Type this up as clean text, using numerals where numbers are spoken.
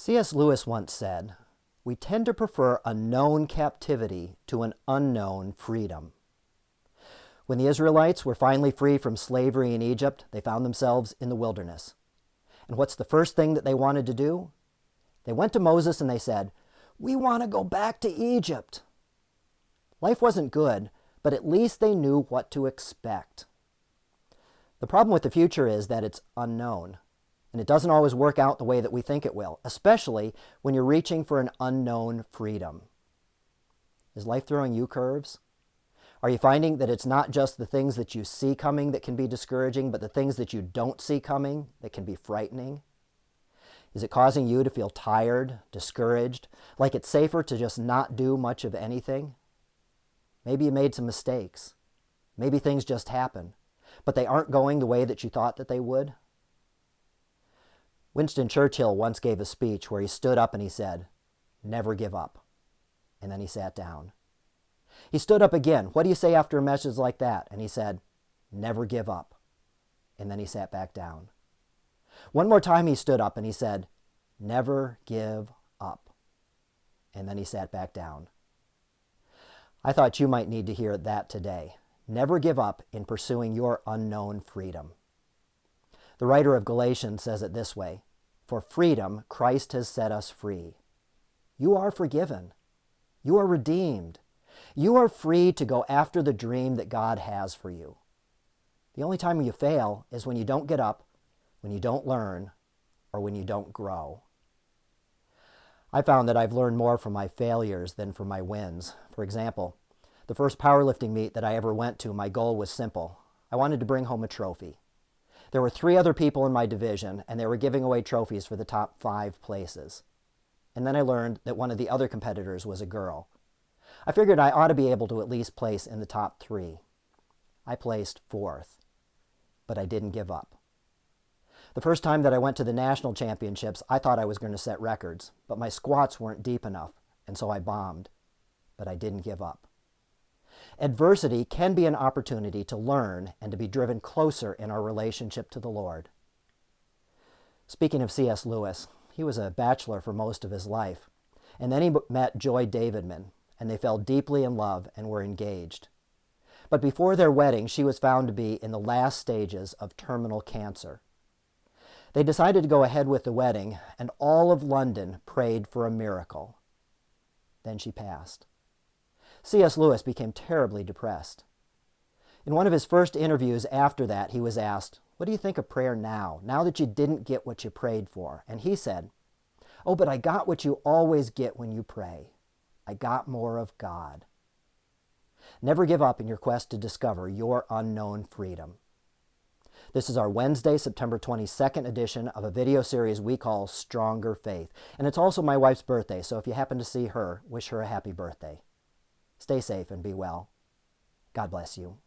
C.S. Lewis once said, "We tend to prefer a known captivity to an unknown freedom." When the Israelites were finally free from slavery in Egypt, they found themselves in the wilderness. And what's the first thing that they wanted to do? They went to Moses and they said, "We want to go back to Egypt." Life wasn't good, but at least they knew what to expect. The problem with the future is that it's unknown. And it doesn't always work out the way that we think it will, especially when you're reaching for an unknown freedom. Is life throwing you curves? Are you finding that it's not just the things that you see coming that can be discouraging, but the things that you don't see coming that can be frightening? Is it causing you to feel tired, discouraged, like it's safer to just not do much of anything? Maybe you made some mistakes. Maybe things just happen, but they aren't going the way that you thought that they would. Winston Churchill once gave a speech where he stood up and he said, "Never give up." And then he sat down. He stood up again. "What do you say after a message like that?" And he said, "Never give up." And then he sat back down. One more time he stood up and he said, "Never give up." And then he sat back down. I thought you might need to hear that today. Never give up in pursuing your unknown freedom. The writer of Galatians says it this way, "For freedom, Christ has set us free." You are forgiven. You are redeemed. You are free to go after the dream that God has for you. The only time you fail is when you don't get up, when you don't learn, or when you don't grow. I found that I've learned more from my failures than from my wins. For example, the first powerlifting meet that I ever went to, my goal was simple. I wanted to bring home a trophy. There were 3 other people in my division, and they were giving away trophies for the top 5 places. And then I learned that one of the other competitors was a girl. I figured I ought to be able to at least place in the top 3. I placed 4th, but I didn't give up. The first time that I went to the national championships, I thought I was going to set records, but my squats weren't deep enough, and so I bombed. But I didn't give up. Adversity can be an opportunity to learn and to be driven closer in our relationship to the Lord. Speaking of C.S. Lewis, he was a bachelor for most of his life, and then he met Joy Davidman, and they fell deeply in love and were engaged. But before their wedding, she was found to be in the last stages of terminal cancer. They decided to go ahead with the wedding, and all of London prayed for a miracle. Then she passed. C.S. Lewis became terribly depressed. In one of his first interviews after that, he was asked, "What do you think of prayer now that you didn't get what you prayed for?" And he said, "Oh, but I got what you always get when you pray. I got more of God." Never give up in your quest to discover your unknown freedom. This is our Wednesday, September 22nd edition of a video series we call Stronger Faith. And it's also my wife's birthday, so if you happen to see her, wish her a happy birthday. Stay safe and be well. God bless you.